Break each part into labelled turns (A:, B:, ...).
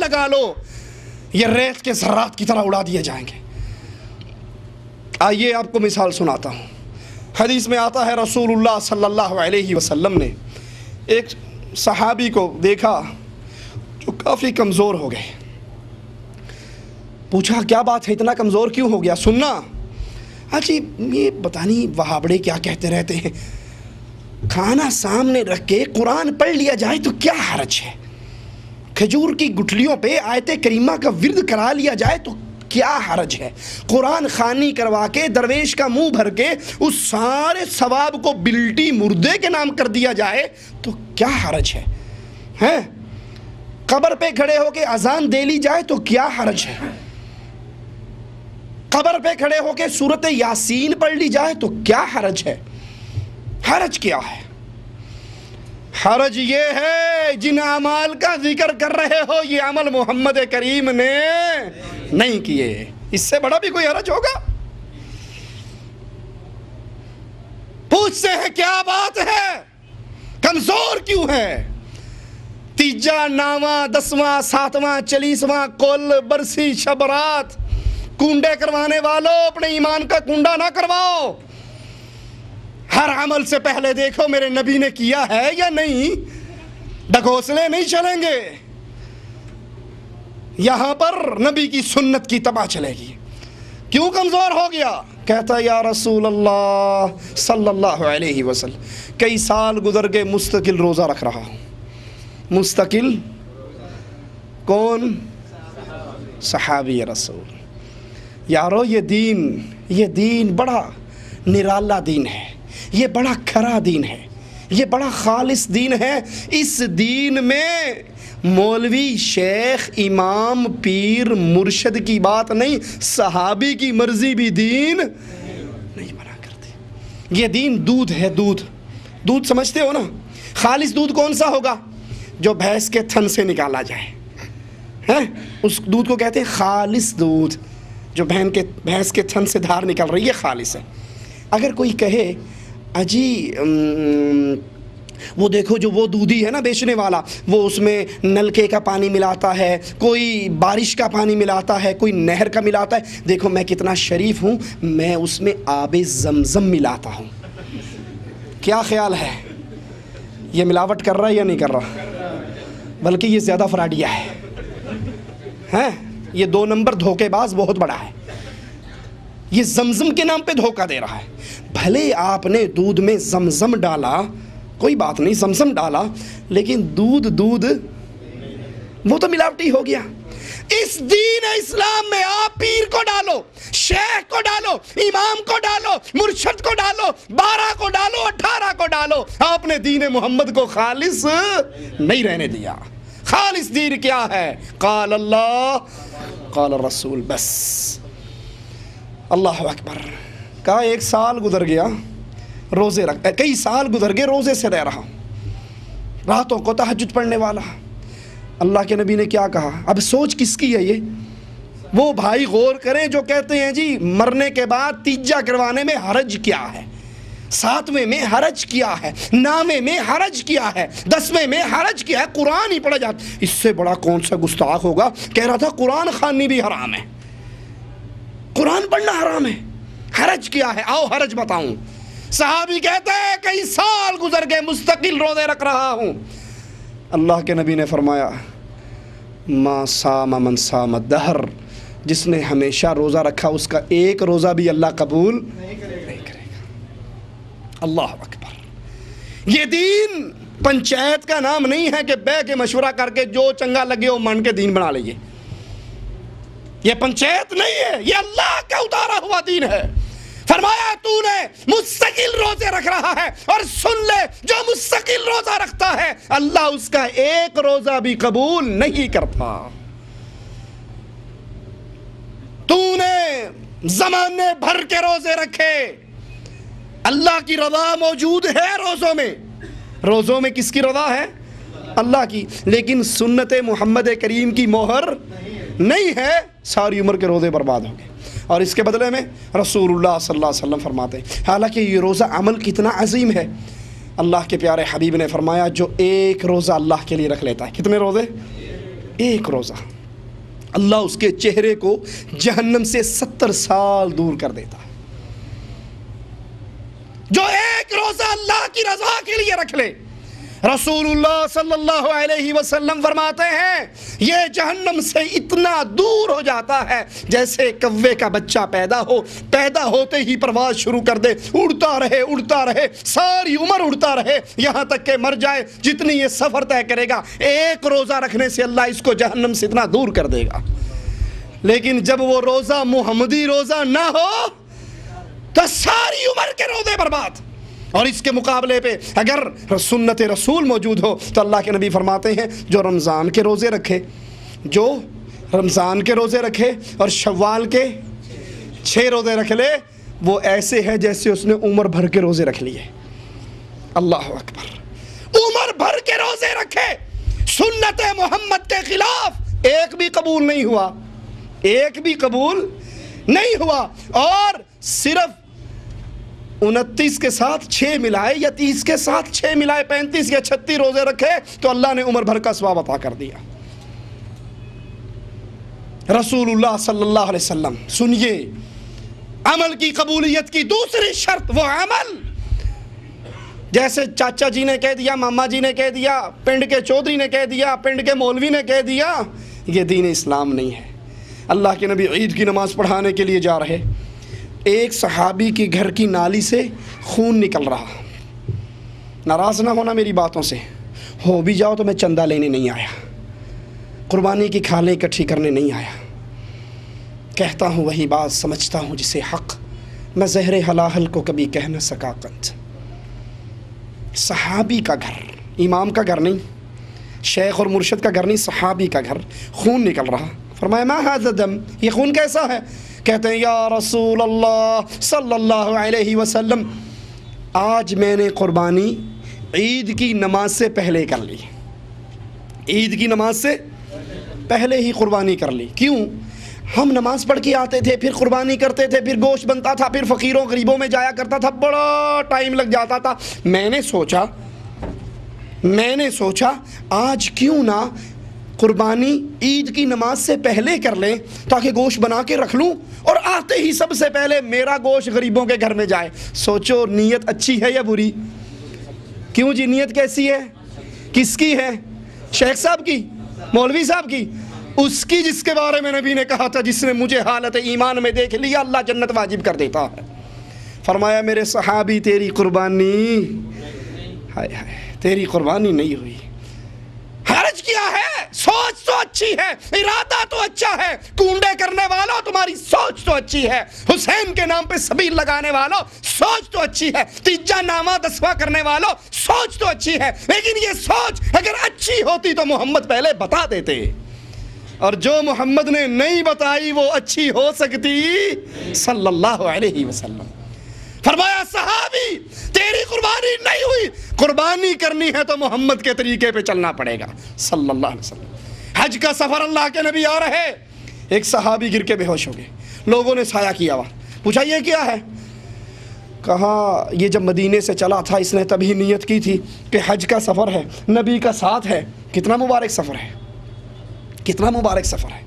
A: لگا لو یہ ریت کے ذرات کی طرح اڑا دیے جائیں گے۔ آئیے آپ کو مثال سناتا ہوں۔ حدیث میں آتا ہے رسول اللہ صلی اللہ علیہ وسلم نے ایک صحابی کو دیکھا جو کافی کمزور ہو گئے۔ پوچھا کیا بات ہے، اتنا کمزور کیوں ہو گیا؟ سننا جی یہ پتہ نہیں وہابڑے کیا کہتے رہتے ہیں، کھانا سامنے رکھ کے قرآن پڑھ لیا جائے تو کیا حرج ہے، کھجور کی گٹھلیوں پہ آیت کریمہ کا ورد کرا لیا جائے تو کیا حرج ہے، قرآن خوانی کروا کے درویش کا منہ بھر کے اس سارے ثواب کو بلٹی مردے کے نام کر دیا جائے تو کیا حرج ہے، قبر پہ کھڑے ہو کے اذان دے لی جائے تو کیا حرج ہے، قبر پہ کھڑے ہو کے سورۃ یاسین پڑھ لی جائے تو کیا حرج ہے؟ حرج کیا ہے؟ حرج یہ ہے جن اعمال کا ذکر کر رہے ہو یہ عمل محمد کریم نے نہیں کیے، اس سے بڑا بھی کوئی حرج ہوگا؟ پوچھتے ہیں کیا بات ہے، کمزور کیوں ہے؟ تیجا، ناواں، 10واں، 7واں، 40واں کل، برسی، شبرات، کنڈے کروانے والوں اپنے ایمان کا کنڈا نہ کرواؤ، ہر عمل سے پہلے دیکھو میرے نبی نے کیا ہے یا نہیں، ڈھکوسلے نہیں چلیں گے، یہاں پر نبی کی سنت کی تباہ چلے گی۔ کیوں کمزور ہو گیا؟ کہتا یا رسول اللہ صلی اللہ علیہ وسلم کئی سال گزر گئے مستقل روزہ رکھ رہا ہوں۔ مستقل کون؟ صحابی رسول۔ یارو یہ دین بڑا نرالا دین ہے، یہ بڑا کھرا دین ہے، یہ بڑا خالص دین ہے۔ اس دین میں مولوی، شیخ، امام، پیر، مرشد کی بات نہیں، صحابی کی مرضی بھی دین نہیں بنا کرتی۔ یہ دین دودھ ہے، دودھ سمجھتے ہو نا؟ خالص دودھ کون سا ہوگا؟ جو بھینس کے تھن سے نکالا جائے، اس دودھ کو کہتے ہیں خالص دودھ، جو بھینس کے تھن سے دھار نکل رہی ہے خالص ہے۔ اگر کوئی کہے اجی وہ دیکھو جو وہ دودھی ہے نا بیچنے والا، وہ اس میں نلکے کا پانی ملاتا ہے، کوئی بارش کا پانی ملاتا ہے، کوئی نہر کا ملاتا ہے، دیکھو میں کتنا شریف ہوں، میں اس میں آب زمزم ملاتا ہوں۔ کیا خیال ہے یہ ملاوٹ کر رہا ہے یا نہیں کر رہا؟ بلکہ یہ زیادہ فراڈیا ہے، یہ 2 نمبر دھوکے باز بہت بڑا ہے، یہ زمزم کے نام پہ دھوکہ دے رہا ہے۔ بھلے آپ نے دودھ میں زمزم ڈالا، کوئی بات نہیں، زمزم ڈالا، لیکن دودھ وہ تو ملاوٹی ہو گیا۔ اس دین اسلام میں آپ پیر کو ڈالو، شیخ کو ڈالو، امام کو ڈالو، مرشد کو ڈالو، 12 کو ڈالو، 18 کو ڈالو، آپ نے دین محمد کو خالص نہیں رہنے دیا۔ خالص دین کیا ہے؟ قال اللہ قال الرسول، بس۔ اللہ اکبر۔ کہا 1 سال گزر گیا روزے رکھ، کئی سال گزر گئے روزے سے رہ رہا، راتوں کو تہجد پڑھنے والا۔ اللہ کے نبی نے کیا کہا؟ اب سوچ کس کی ہے یہ؟ وہ بھائی غور کریں جو کہتے ہیں جی مرنے کے بعد تیجا کروانے میں حرج کیا ہے، 7ویں میں حرج کیا ہے، 9ویں میں حرج کیا ہے، 10ویں میں حرج کیا ہے، قرآن ہی پڑھا جاتا۔ اس سے بڑا کون سا گستاخ ہوگا؟ کہہ رہا تھا قرآن خوانی بھی حرام ہے، قرآن پڑھنا حرام ہے، حرج کیا ہے؟ آؤ حرج بتاؤں۔ صحابی کہتے ہیں کئی سال گزر گئے مستقل روزے رکھ رہا ہوں۔ اللہ کے نبی نے فرمایا ما صام من صام الدہر، جس نے ہمیشہ روزہ رکھا اس کا ایک روزہ بھی اللہ قبول نہیں کرے گا۔ اللہ اکبر۔ یہ دین پنچایت کا نام نہیں ہے کہ بیٹھ کے مشورہ کر کے جو چنگا لگے وہ مان کے دین بنا لئیے، یہ پنچایت نہیں ہے، یہ اللہ کا اتارا ہوا دین ہے۔ فرمایا تو نے مستقل روزے رکھ رہا ہے، اور سن لے جو مستقل روزہ رکھتا ہے اللہ اس کا ایک روزہ بھی قبول نہیں کرتا۔ تو نے زمانے بھر کے روزے رکھے، اللہ کی رضا موجود ہے روزوں میں کس کی رضا ہے؟ اللہ کی، لیکن سنت محمد کریم کی مہر نہیں ہے، ساری عمر کے روزے برباد ہو گئے۔ اور اس کے بدلے میں رسول اللہ صلی اللہ علیہ وسلم فرماتے ہیں، حالانکہ یہ روزہ عمل کتنا عظیم ہے، اللہ کے پیارے حبیب نے فرمایا جو ایک روزہ اللہ کے لیے رکھ لیتا ہے، کتنے روزے؟ ایک روزہ۔ اللہ اس کے چہرے کو جہنم سے 70 سال دور کر دیتا ہے۔ جو ایک روزہ اللہ کی رضا کے لیے رکھ لے، رسول اللہ صلی اللہ علیہ وسلم فرماتے ہیں یہ جہنم سے اتنا دور ہو جاتا ہے جیسے کوے کا بچہ پیدا ہوتے ہی پرواز شروع کر دے، اڑتا رہے ساری عمر اڑتا رہے یہاں تک کہ مر جائے۔ جتنی یہ سفر طے کرے گا، ایک روزہ رکھنے سے اللہ اس کو جہنم سے اتنا دور کر دے گا۔ لیکن جب وہ روزہ محمدی روزہ نہ ہو تو ساری عمر کے روزے برباد۔ اور اس کے مقابلے پہ اگر سنت رسول موجود ہو تو اللہ کے نبی فرماتے ہیں جو رمضان کے روزے رکھے اور شوال کے 6 روزے رکھ لے، وہ ایسے ہے جیسے اس نے عمر بھر کے روزے رکھ لیے۔ اللہ اکبر، عمر بھر کے روزے رکھے، سنت محمد کے خلاف ایک بھی قبول نہیں ہوا، اور صرف 29 کے ساتھ 6 ملائے یا 30 کے ساتھ 6 ملائے 35 یا 36 روزے رکھے تو اللہ نے عمر بھر کا ثواب عطا کر دیا۔ رسول اللہ صلی اللہ علیہ وسلم سنیے، عمل کی قبولیت کی دوسری شرط وہ عمل، جیسے چاچا جی نے کہہ دیا، ماما جی نے کہہ دیا، پنڈ کے چودھری نے کہہ دیا، پنڈ کے مولوی نے کہہ دیا، یہ دین اسلام نہیں ہے۔ اللہ کے نبی عید کی نماز پڑھانے کے لیے جا رہے، ایک صحابی کی گھر کی نالی سے خون نکل رہا۔ ناراض نہ ہونا میری باتوں سے، ہو بھی جاؤ تو میں چندہ لینے نہیں آیا، قربانی کی کھالیں اکٹھی کرنے نہیں آیا، کہتا ہوں وہی بات، سمجھتا ہوں جسے حق، میں زہر حلاحل کو کبھی کہہ نہ سکا قط۔ صحابی کا گھر، امام کا گھر نہیں، شیخ اور مرشد کا گھر نہیں، صحابی کا گھر، خون نکل رہا۔ فرمایا ما ھذا دم، یہ خون کیسا ہے؟ کہتے ہیں یا رسول اللہ صلی اللہ علیہ وسلم، آج میں نے قربانی عید کی نماز سے پہلے کر لی، عید کی نماز سے پہلے ہی قربانی کر لی۔ کیوں؟ ہم نماز پڑھ کے آتے تھے، پھر قربانی کرتے تھے، پھر گوشت بنتا تھا، پھر فقیروں غریبوں میں جایا کرتا تھا، بڑا ٹائم لگ جاتا تھا۔ میں نے سوچا آج کیوں نہ قربانی عید کی نماز سے پہلے کر لیں تاکہ گوشت بنا کے رکھ لوں اور آتے ہی سب سے پہلے میرا گوشت غریبوں کے گھر میں جائے۔ سوچو نیت اچھی ہے یا بری؟ کیوں جی، نیت کیسی ہے؟ کس کی ہے؟ شیخ صاحب کی؟ مولوی صاحب کی؟ اس کی جس کے بارے میں نبی نے کہا تھا جس نے مجھے حالت ایمان میں دیکھ لیا اللہ جنت واجب کر دیتا ہے۔ فرمایا میرے صحابی تیری قربانی، تیری قربانی نہیں ہوئی۔ حرج کیا ہے؟ سوچ تو اچھی ہے، ارادہ تو اچھا ہے، کونڈے کرنے والوں تمہاری سوچ تو اچھی ہے، حسین کے نام پہ سبیل لگانے والوں سوچ تو اچھی ہے، تیجا نامہ 10واں کرنے والوں سوچ تو اچھی ہے، لیکن یہ سوچ اگر اچھی ہوتی تو محمد پہلے بتا دیتے، اور جو محمد نے نہیں بتائی وہ اچھی ہو سکتی صلی اللہ علیہ وسلم۔ فرمایا صحابی تیری قربانی نہیں ہوئی، قربانی کرنی ہے تو محمد کے طریقے پہ چلنا پڑے گا صلی اللہ علیہ وسلم۔ حج کا سفر اللہ کے نبی آ رہے، ایک صحابی گر کے بے ہوش ہو گئے، لوگوں نے سایہ کیا، پوچھا یہ کیا ہے؟ کہا یہ جب مدینے سے چلا تھا اس نے تبھی نیت کی تھی کہ حج کا سفر ہے، نبی کا ساتھ ہے۔ کتنا مبارک سفر ہے، کتنا مبارک سفر ہے،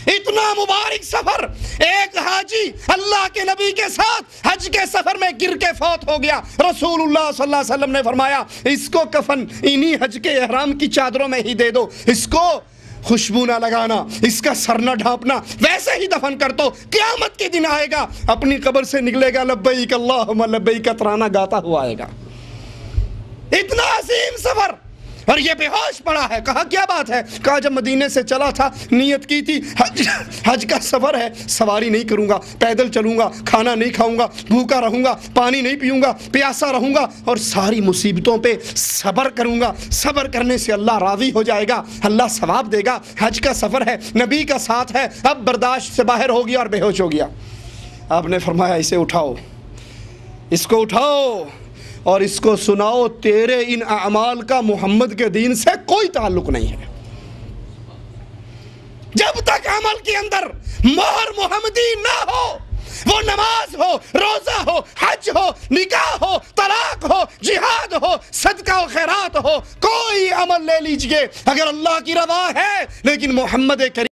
A: اتنا مبارک سفر۔ ایک حاجی اللہ کے نبی کے ساتھ حج کے سفر میں گر کے فوت ہو گیا، رسول اللہ صلی اللہ علیہ وسلم نے فرمایا اس کو کفن انہی حج کے احرام کی چادروں میں ہی دے دو، اس کو خوشبو نہ لگانا، اس کا سر نہ ڈھانپنا، ویسے ہی دفن کر دو، قیامت کے دن آئے گا اپنی قبر سے نکلے گا لبیک اللہم لبیک کا ترانہ گاتا ہوا آئے گا۔ اتنا عظیم سفر، اور یہ بے ہوش پڑا ہے۔ کہا کیا بات ہے؟ کہا جب مدینے سے چلا تھا نیت کی تھی حج کا سفر ہے، سواری نہیں کروں گا، پیدل چلوں گا، کھانا نہیں کھاؤں گا، بھوکا رہوں گا، پانی نہیں پیوں گا، پیاسا رہوں گا، اور ساری مصیبتوں پہ صبر کروں گا، صبر کرنے سے اللہ راضی ہو جائے گا، اللہ ثواب دے گا۔ حج کا سفر ہے، نبی کا ساتھ ہے، اب برداشت سے باہر ہو گیا اور بے ہوش ہو گیا۔ آپ نے فرمایا اسے اٹھاؤ، اس کو اٹھاؤ اور اس کو سناؤ تیرے ان اعمال کا محمد کے دین سے کوئی تعلق نہیں ہے۔ جب تک عمل کے اندر مہر محمدی نہ ہو، وہ نماز ہو، روزہ ہو، حج ہو، نکاح ہو، طلاق ہو، جہاد ہو، صدقہ و خیرات ہو، کوئی عمل لے لیجئے، اگر اللہ کی رضا ہے لیکن محمد کریم